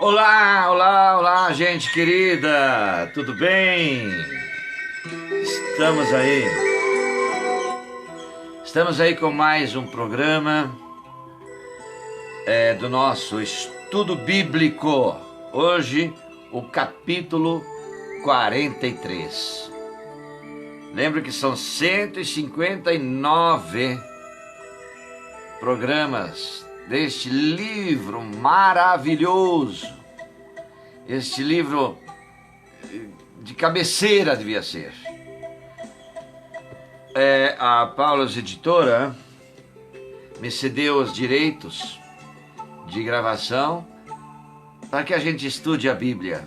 Olá, olá, olá, gente querida, tudo bem? Estamos aí, estamos aí com mais um programa do nosso estudo bíblico. Hoje, o capítulo 43. Lembra que são 159 programas deste livro maravilhoso, este livro de cabeceira devia ser. A Paulus Editora me cedeu os direitos de gravação para que a gente estude a Bíblia.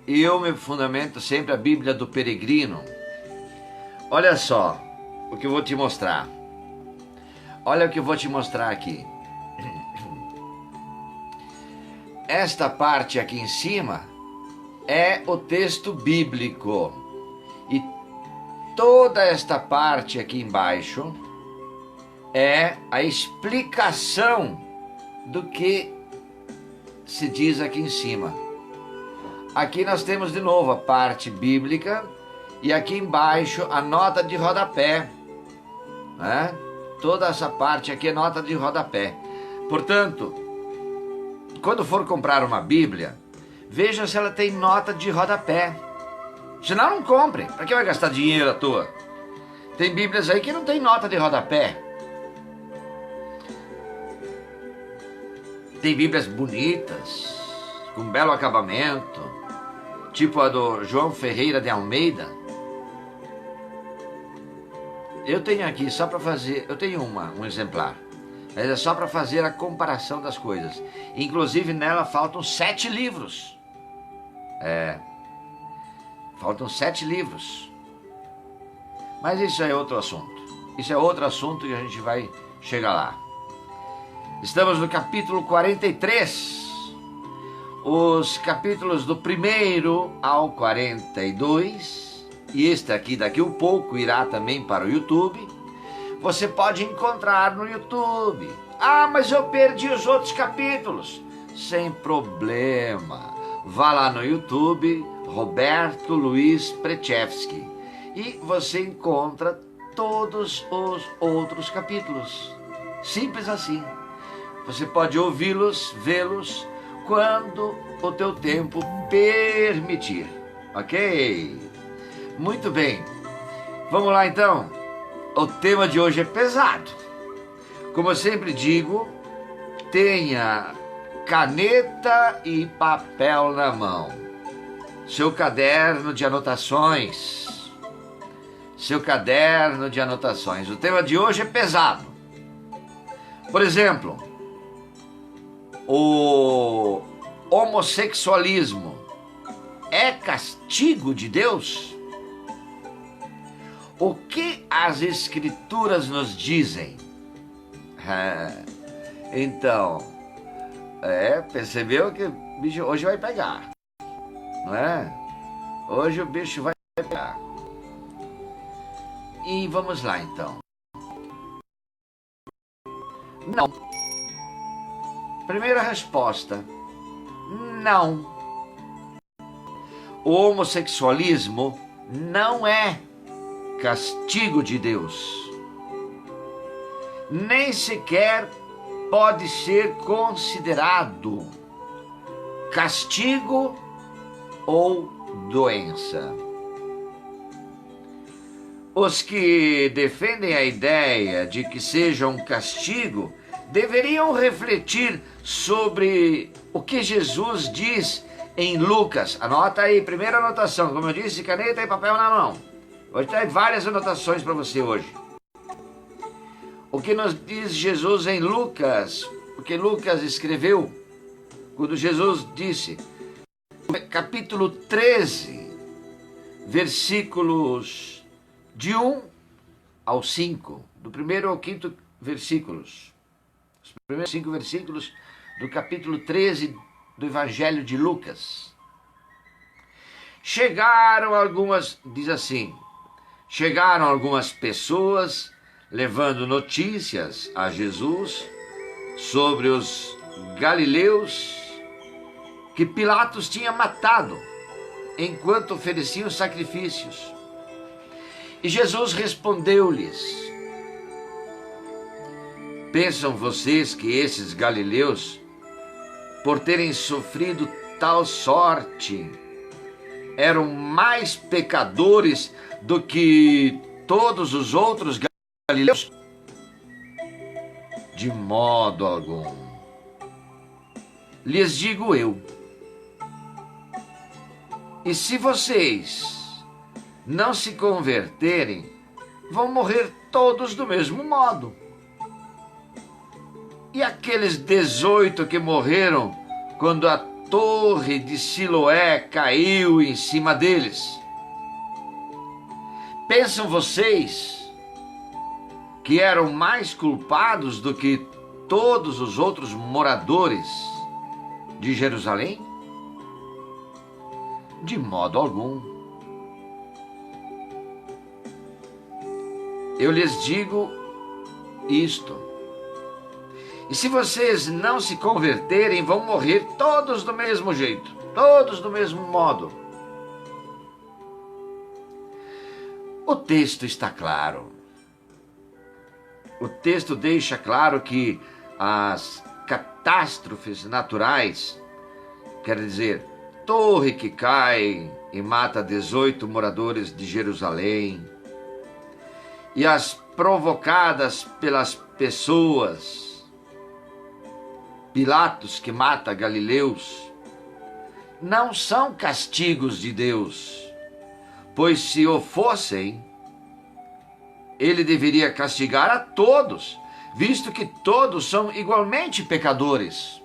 E eu me fundamento sempre a Bíblia do Peregrino. Olha só o que eu vou te mostrar. Olha o que eu vou te mostrar aqui. Esta parte aqui em cima é o texto bíblico. E toda esta parte aqui embaixo é a explicação do que se diz aqui em cima. Aqui nós temos de novo a parte bíblica e aqui embaixo a nota de rodapé, né? Toda essa parte aqui é nota de rodapé. Portanto, quando for comprar uma Bíblia, veja se ela tem nota de rodapé. Senão não compre. Para que vai gastar dinheiro à toa? Tem Bíblias aí que não tem nota de rodapé. Tem Bíblias bonitas, com belo acabamento, tipo a do João Ferreira de Almeida. Eu tenho aqui só para fazer, eu tenho um exemplar, mas é só para fazer a comparação das coisas. Inclusive nela faltam 7 livros. Faltam 7 livros. Mas isso é outro assunto. Isso é outro assunto e a gente vai chegar lá. Estamos no capítulo 43. Os capítulos do 1º ao 42... e este aqui daqui um pouco irá também para o YouTube, você pode encontrar no YouTube. Ah, mas eu perdi os outros capítulos. Sem problema. Vá lá no YouTube, Roberto Luiz Prechevski, e você encontra todos os outros capítulos. Simples assim. Você pode ouvi-los, vê-los, quando o teu tempo permitir. Ok? Muito bem, vamos lá então. O tema de hoje é pesado. Como eu sempre digo, tenha caneta e papel na mão. Seu caderno de anotações. Seu caderno de anotações. O tema de hoje é pesado. Por exemplo, o homossexualismo é castigo de Deus? O que as escrituras nos dizem? Então, percebeu que o bicho hoje vai pegar, não é? Hoje o bicho vai pegar. E vamos lá então. Não. Primeira resposta, não. O homossexualismo não é castigo de Deus. Nem sequer pode ser considerado castigo ou doença. Os que defendem a ideia de que seja um castigo deveriam refletir sobre o que Jesus diz em Lucas. Anota aí, primeira anotação, como eu disse, caneta e papel na mão. Hoje tem várias anotações para você hoje. O que nos diz Jesus em Lucas? O que Lucas escreveu quando Jesus disse, capítulo 13, versículos de 1 ao 5, do 1º ao 5º versículos. Os primeiros 5 versículos do capítulo 13 do Evangelho de Lucas. Chegaram algumas, diz assim, chegaram algumas pessoas levando notícias a Jesus sobre os galileus que Pilatos tinha matado enquanto ofereciam sacrifícios. E Jesus respondeu-lhes: pensam vocês que esses galileus, por terem sofrido tal sorte, eram mais pecadores do que todos os outros galileus? De modo algum. Lhes digo eu. E se vocês não se converterem, vão morrer todos do mesmo modo. E aqueles 18 que morreram quando a torre de Siloé caiu em cima deles? Pensam vocês que eram mais culpados do que todos os outros moradores de Jerusalém? De modo algum. Eu lhes digo isto. E se vocês não se converterem, vão morrer todos do mesmo jeito, todos do mesmo modo. O texto está claro. O texto deixa claro que as catástrofes naturais, quer dizer, torre que cai e mata 18 moradores de Jerusalém, e as provocadas pelas pessoas, Pilatos que mata galileus, não são castigos de Deus, pois se o fossem, ele deveria castigar a todos, visto que todos são igualmente pecadores.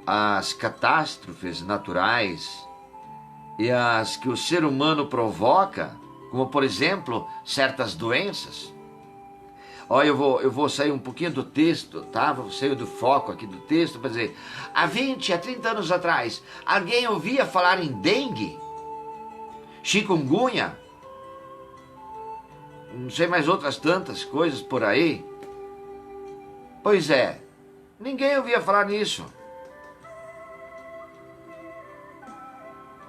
As catástrofes naturais e as que o ser humano provoca, como por exemplo, certas doenças. Olha, eu vou sair um pouquinho do texto, tá? Vou sair do foco aqui do texto para dizer, há 20, há 30 anos atrás, alguém ouvia falar em dengue, chikungunya, não sei mais outras tantas coisas por aí? Pois é, ninguém ouvia falar nisso.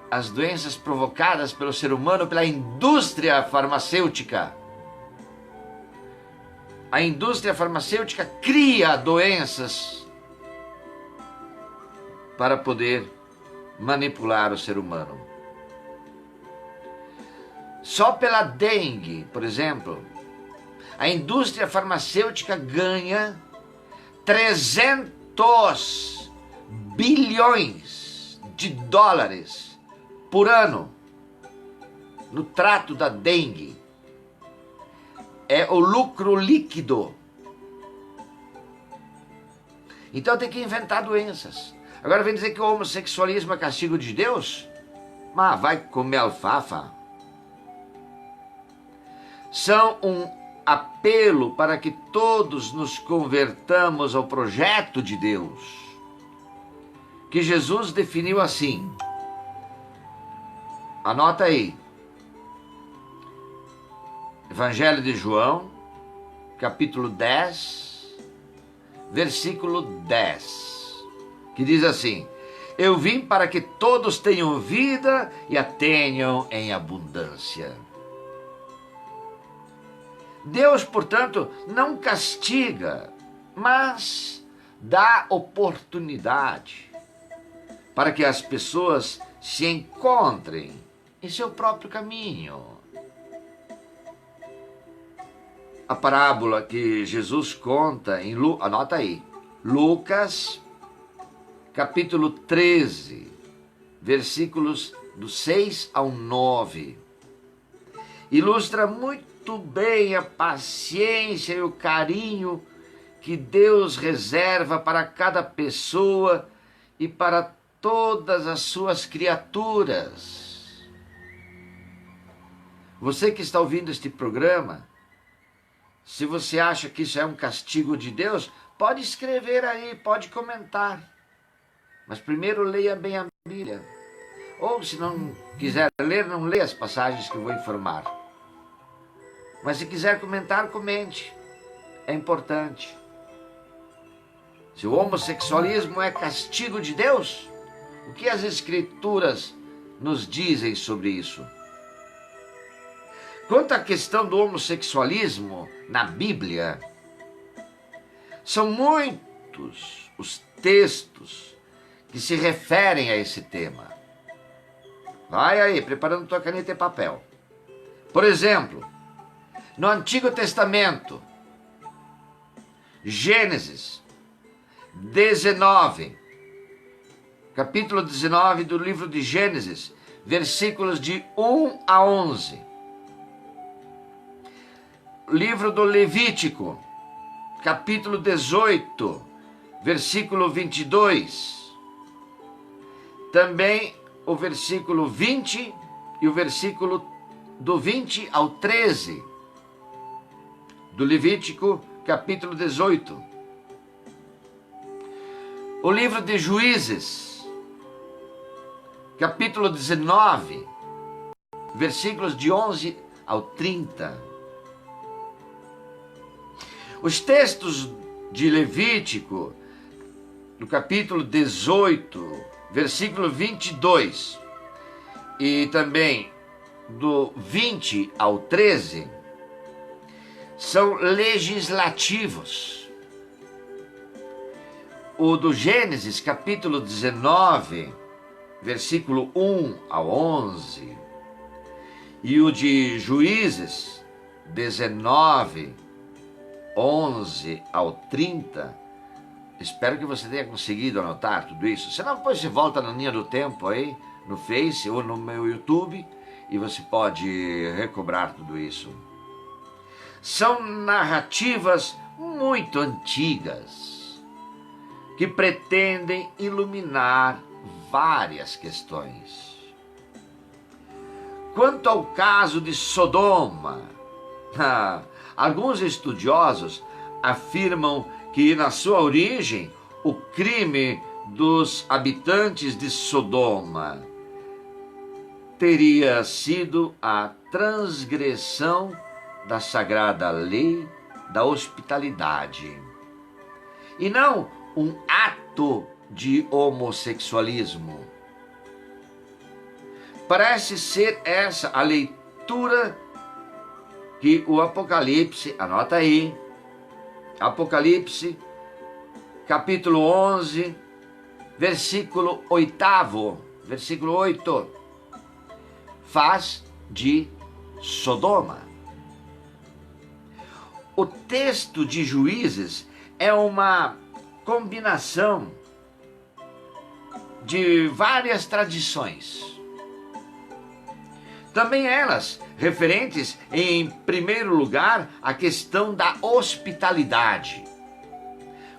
As doenças provocadas pelo ser humano, pela indústria farmacêutica. A indústria farmacêutica cria doenças para poder manipular o ser humano. Só pela dengue, por exemplo, a indústria farmacêutica ganha 300 bilhões de dólares por ano no trato da dengue. É o lucro líquido. Então tem que inventar doenças. Agora vem dizer que o homossexualismo é castigo de Deus? Mas vai comer alfafa. São um apelo para que todos nos convertamos ao projeto de Deus, que Jesus definiu assim. Anota aí. Evangelho de João, capítulo 10, versículo 10, que diz assim: eu vim para que todos tenham vida e a tenham em abundância. Deus, portanto, não castiga, mas dá oportunidade para que as pessoas se encontrem em seu próprio caminho. A parábola que Jesus conta em anota aí, Lucas, capítulo 13, versículos do 6 ao 9, ilustra muito bem a paciência e o carinho que Deus reserva para cada pessoa e para todas as suas criaturas. Você que está ouvindo este programa, se você acha que isso é um castigo de Deus, pode escrever aí, pode comentar. Mas primeiro leia bem a Bíblia. Ou se não quiser ler, não leia as passagens que eu vou informar. Mas se quiser comentar, comente. é importante. Se o homossexualismo é castigo de Deus, o que as Escrituras nos dizem sobre isso? Quanto à questão do homossexualismo na Bíblia, são muitos os textos que se referem a esse tema. Vai aí, preparando tua caneta e papel. Por exemplo, no Antigo Testamento, Gênesis 19, capítulo 19 do livro de Gênesis, versículos de 1 a 11. Livro do Levítico, capítulo 18, versículo 22. Também o versículo 20 e o versículo do 20 ao 13 do Levítico, capítulo 18. O livro de Juízes, capítulo 19, versículos de 11 ao 30. Os textos de Levítico, no capítulo 18, versículo 22, e também do 20 ao 13, são legislativos. O do Gênesis, capítulo 19, versículo 1 ao 11, e o de Juízes 19, 11 ao 30, espero que você tenha conseguido anotar tudo isso. Senão depois você volta na linha do tempo aí, no Face ou no meu YouTube, e você pode recobrar tudo isso. São narrativas muito antigas, que pretendem iluminar várias questões. Quanto ao caso de Sodoma, alguns estudiosos afirmam que na sua origem o crime dos habitantes de Sodoma teria sido a transgressão da sagrada lei da hospitalidade, e não um ato de homossexualismo. Parece ser essa a leitura que o Apocalipse, anota aí, Apocalipse, capítulo 11, versículo 8, versículo 8, faz de Sodoma. O texto de Juízes é uma combinação de várias tradições, também elas referentes, em primeiro lugar, à questão da hospitalidade.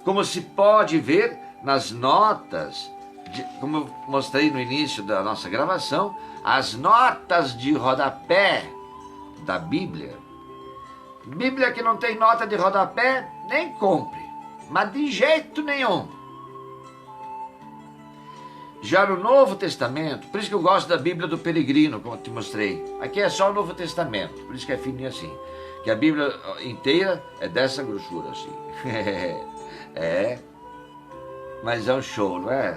Como se pode ver nas notas, como eu mostrei no início da nossa gravação, as notas de rodapé da Bíblia. Bíblia que não tem nota de rodapé, nem compre, mas de jeito nenhum. Já no Novo Testamento, por isso que eu gosto da Bíblia do Peregrino, como eu te mostrei. Aqui é só o Novo Testamento, por isso que é fininho assim. Que a Bíblia inteira é dessa grossura assim. Mas é um show, não é?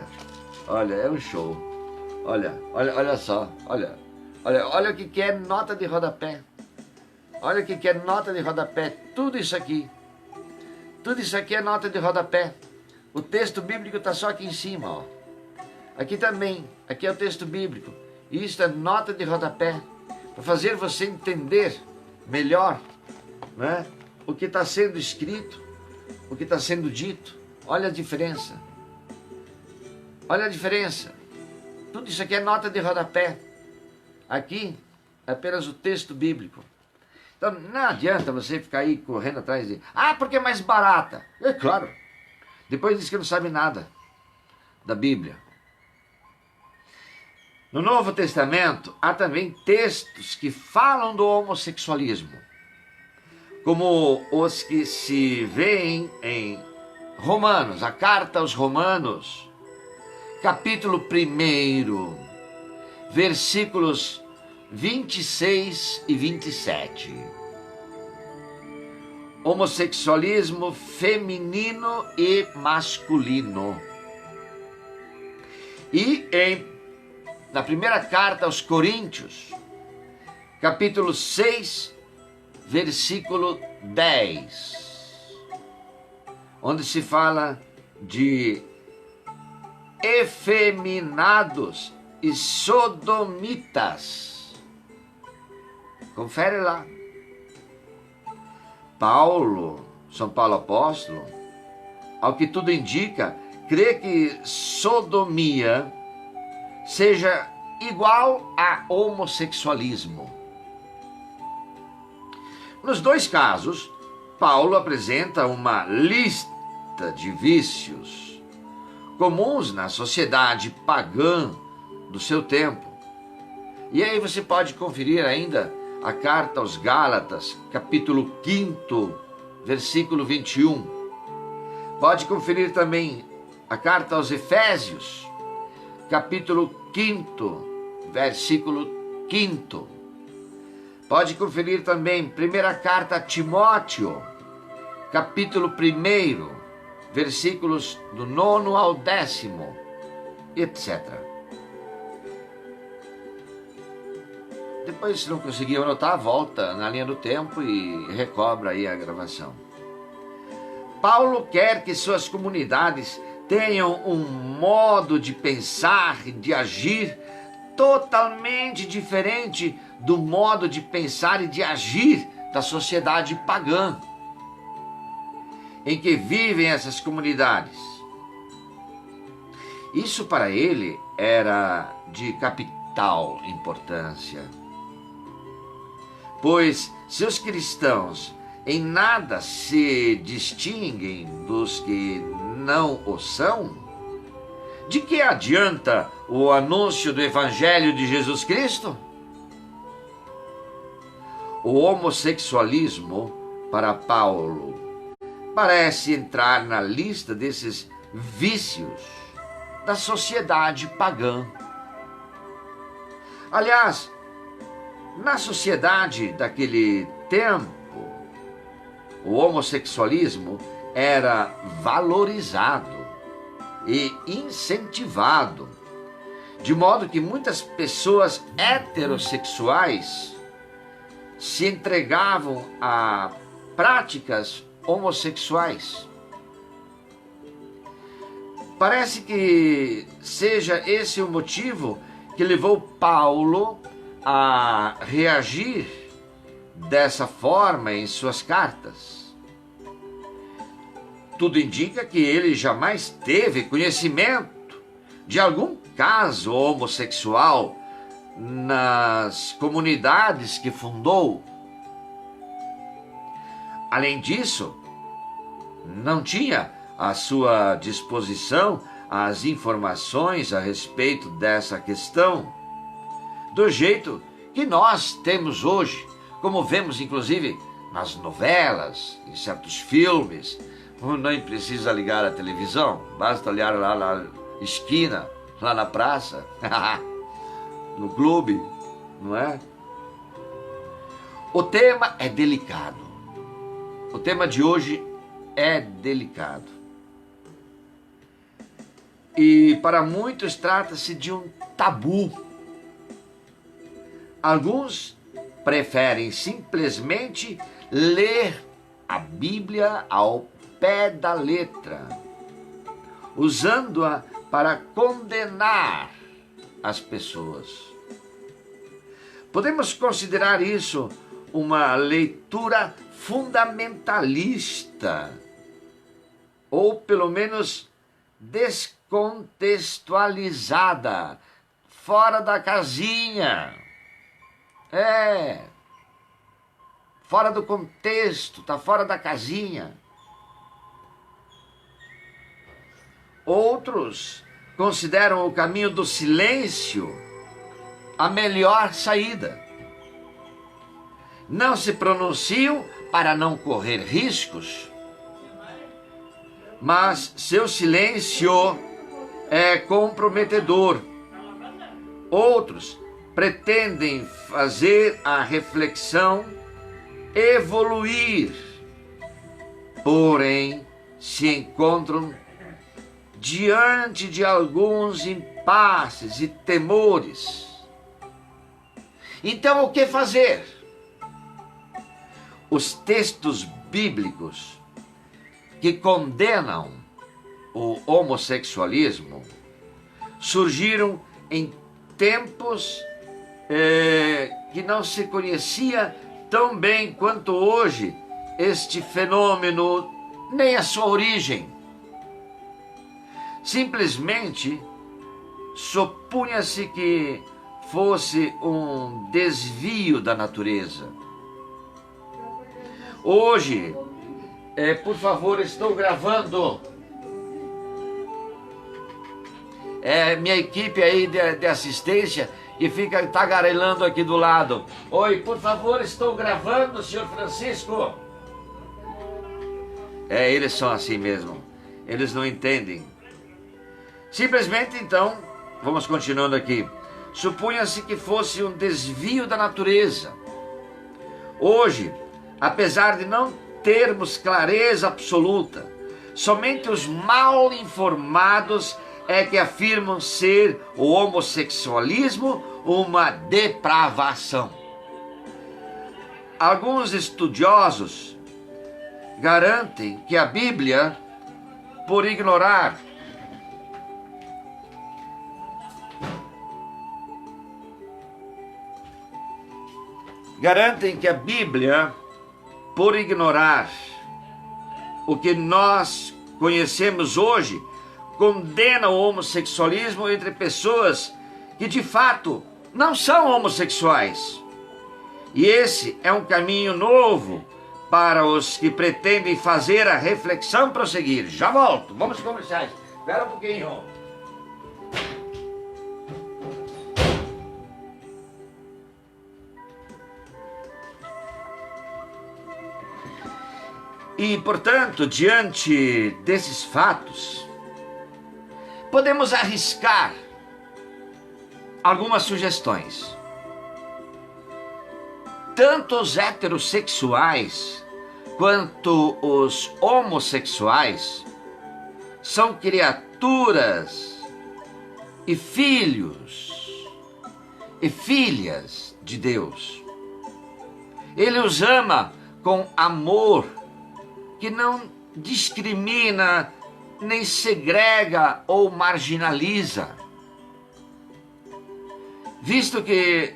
Olha, é um show. Olha só, olha o que é nota de rodapé. Olha o que é nota de rodapé, tudo isso aqui. Tudo isso aqui é nota de rodapé. O texto bíblico está só aqui em cima, ó. Aqui também, aqui é o texto bíblico. E isso é nota de rodapé, para fazer você entender melhor, né, o que está sendo escrito, o que está sendo dito. Olha a diferença. Olha a diferença. Tudo isso aqui é nota de rodapé. Aqui é apenas o texto bíblico. Então não adianta você ficar aí correndo atrás de... porque é mais barata. É claro. Depois diz que não sabe nada da Bíblia. No Novo Testamento, há também textos que falam do homossexualismo, como os que se veem em Romanos, a carta aos Romanos, capítulo 1, versículos 26 e 27. homossexualismo feminino e masculino. E na primeira carta aos Coríntios, capítulo 6, versículo 10, onde se fala de efeminados e sodomitas. Confere lá. São Paulo apóstolo, ao que tudo indica, crê que sodomia seja igual a homossexualismo. Nos dois casos, Paulo apresenta uma lista de vícios comuns na sociedade pagã do seu tempo. E aí você pode conferir ainda a carta aos Gálatas, capítulo 5, versículo 21. Pode conferir também a carta aos Efésios, capítulo 5, versículo 5. Pode conferir também primeira carta a Timóteo, capítulo 1, versículos do 9 ao 10, etc. Depois, se não conseguir anotar, volta na linha do tempo e recobra aí a gravação. Paulo quer que suas comunidades tenham um modo de pensar e de agir totalmente diferente do modo de pensar e de agir da sociedade pagã em que vivem essas comunidades. Isso para ele era de capital importância, pois seus cristãos em nada se distinguem dos que não o são. De que adianta o anúncio do Evangelho de Jesus Cristo? O homossexualismo, para Paulo, parece entrar na lista desses vícios da sociedade pagã. Aliás, na sociedade daquele tempo, o homossexualismo era valorizado e incentivado, de modo que muitas pessoas heterossexuais se entregavam a práticas homossexuais. Parece que seja esse o motivo que levou Paulo a reagir dessa forma em suas cartas. Tudo indica que ele jamais teve conhecimento de algum caso homossexual nas comunidades que fundou. Além disso, não tinha à sua disposição as informações a respeito dessa questão do jeito que nós temos hoje, como vemos inclusive nas novelas, em certos filmes. Nem precisa ligar a televisão, basta olhar lá na esquina, lá na praça, no clube, não é? O tema é delicado. O tema de hoje é delicado. E para muitos trata-se de um tabu. Alguns preferem simplesmente ler a Bíblia ao pé da letra, usando-a para condenar as pessoas. Podemos considerar isso uma leitura fundamentalista, ou pelo menos descontextualizada, fora da casinha. Fora do contexto, está fora da casinha. Outros consideram o caminho do silêncio a melhor saída. Não se pronunciam para não correr riscos, mas seu silêncio é comprometedor. Outros pretendem fazer a reflexão evoluir porém, se encontram diante de alguns impasses e temores. Então, o que fazer? Os textos bíblicos que condenam o homossexualismo surgiram em tempos que não se conhecia tão bem quanto hoje este fenômeno, nem a sua origem. Simplesmente supunha-se que fosse um desvio da natureza. Hoje, por favor, estou gravando. Minha equipe aí de assistência que fica tagarelando aqui do lado. Oi, por favor, estou gravando, senhor Francisco. Eles são assim mesmo. Eles não entendem. Simplesmente, então, vamos continuando aqui. Supunha-se que fosse um desvio da natureza. Hoje, apesar de não termos clareza absoluta, somente os mal informados é que afirmam ser o homossexualismo uma depravação. Alguns estudiosos garantem que a Bíblia, por ignorar o que nós conhecemos hoje, condena o homossexualismo entre pessoas que de fato não são homossexuais. E esse é um caminho novo para os que pretendem fazer a reflexão prosseguir. Já volto, vamos conversar. Espera um pouquinho. E, portanto, diante desses fatos, podemos arriscar algumas sugestões. Tanto os heterossexuais quanto os homossexuais são criaturas e filhos e filhas de Deus. Ele os ama com amor que não discrimina, nem segrega ou marginaliza. Visto que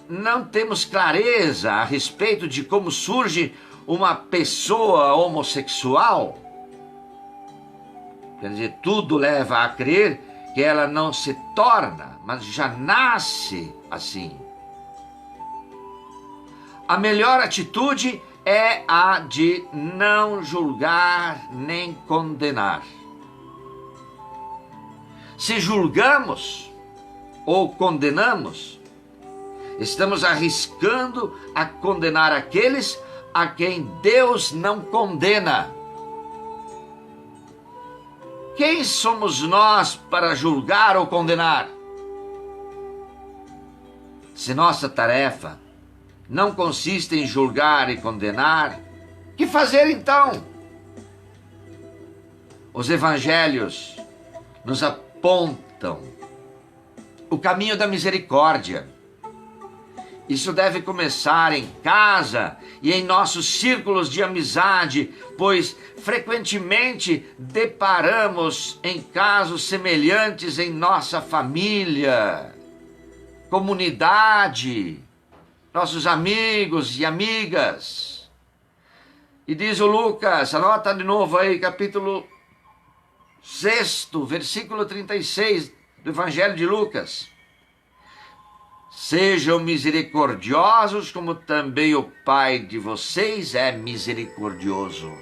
não temos clareza a respeito de como surge uma pessoa homossexual, quer dizer, tudo leva a crer que ela não se torna, mas já nasce assim. A melhor atitude é a de não julgar nem condenar. Se julgamos ou condenamos, estamos arriscando a condenar aqueles a quem Deus não condena. Quem somos nós para julgar ou condenar? Se nossa tarefa não consiste em julgar e condenar, que fazer então? Os evangelhos nos apontam o caminho da misericórdia. Isso deve começar em casa e em nossos círculos de amizade, pois frequentemente deparamos em casos semelhantes em nossa família, comunidade, nossos amigos e amigas. E diz o Lucas, anota de novo aí, capítulo 6, versículo 36 do Evangelho de Lucas. Sejam misericordiosos, como também o Pai de vocês é misericordioso.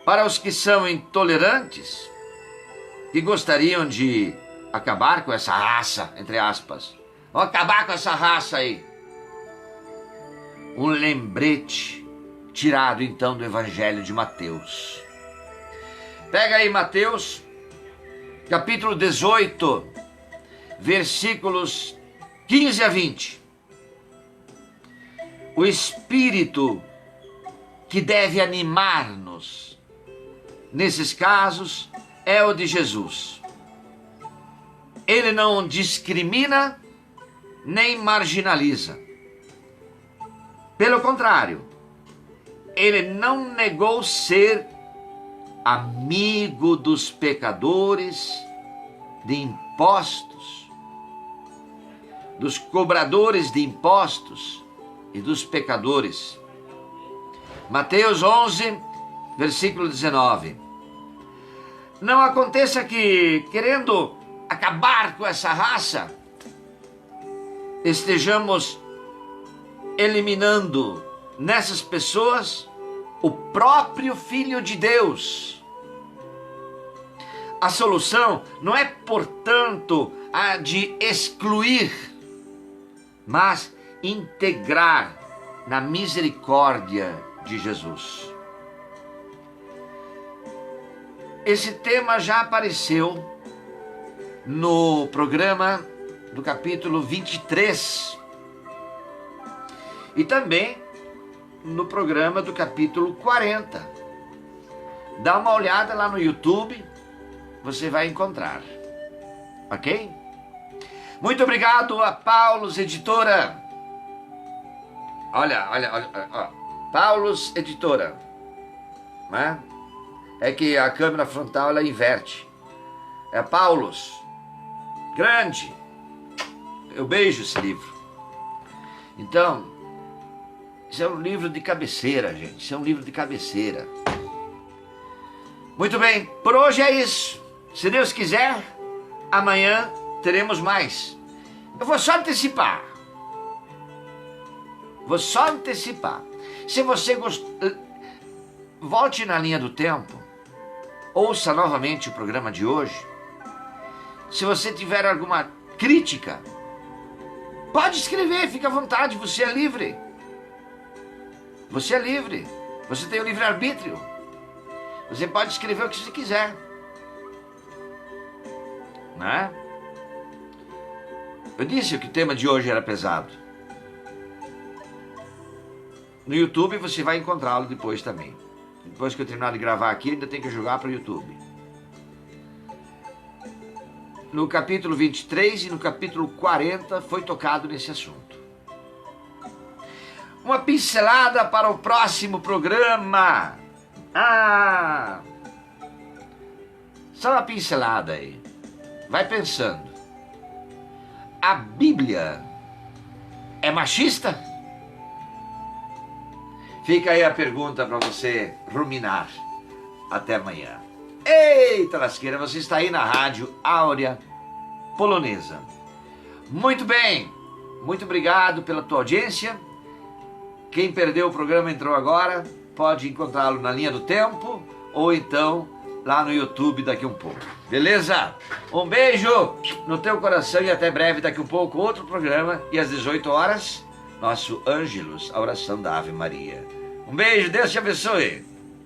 Para os que são intolerantes, que gostariam de acabar com essa raça, entre aspas, vamos acabar com essa raça aí. Um lembrete tirado então do Evangelho de Mateus. Pega aí Mateus, capítulo 18, versículos 15 a 20. O Espírito que deve animar-nos, nesses casos, é o de Jesus. Ele não discrimina nem marginaliza. Pelo contrário, ele não negou ser amigo dos pecadores de impostos, dos cobradores de impostos e dos pecadores. Mateus 11, versículo 19. Não aconteça que, querendo acabar com essa raça, estejamos eliminando nessas pessoas o próprio Filho de Deus. A solução não é, portanto, a de excluir, mas integrar na misericórdia de Jesus. Esse tema já apareceu no programa do capítulo 23 e também no programa do capítulo 40. Dá uma olhada lá no YouTube, você vai encontrar, ok? Muito obrigado a Paulus Editora. Olha, Paulus Editora, né? É que a câmera frontal ela inverte. É Paulus, grande. Eu beijo esse livro. Então, isso é um livro de cabeceira, gente. Isso é um livro de cabeceira. Muito bem, por hoje é isso. Se Deus quiser, amanhã teremos mais. Eu vou só antecipar. Se você gostou, volte na linha do tempo. Ouça novamente o programa de hoje. Se você tiver alguma crítica, pode escrever, fica à vontade, você é livre. Você é livre. Você tem o livre-arbítrio. Você pode escrever o que você quiser. Né? Eu disse que o tema de hoje era pesado. No YouTube você vai encontrá-lo depois também. Depois que eu terminar de gravar aqui, ainda tem que jogar para o YouTube. No capítulo 23 e no capítulo 40 foi tocado nesse assunto. Uma pincelada para o próximo programa. Só uma pincelada aí. Vai pensando. A Bíblia é machista? Fica aí a pergunta para você ruminar. Até amanhã. Eita lasqueira, você está aí na Rádio Áurea Polonesa. Muito bem, muito obrigado pela tua audiência. Quem perdeu o programa entrou agora, pode encontrá-lo na linha do tempo ou então lá no YouTube daqui um pouco. Beleza? Um beijo no teu coração e até breve, daqui um pouco outro programa e às 18 horas, nosso Ângelus, a oração da Ave Maria. Um beijo, Deus te abençoe.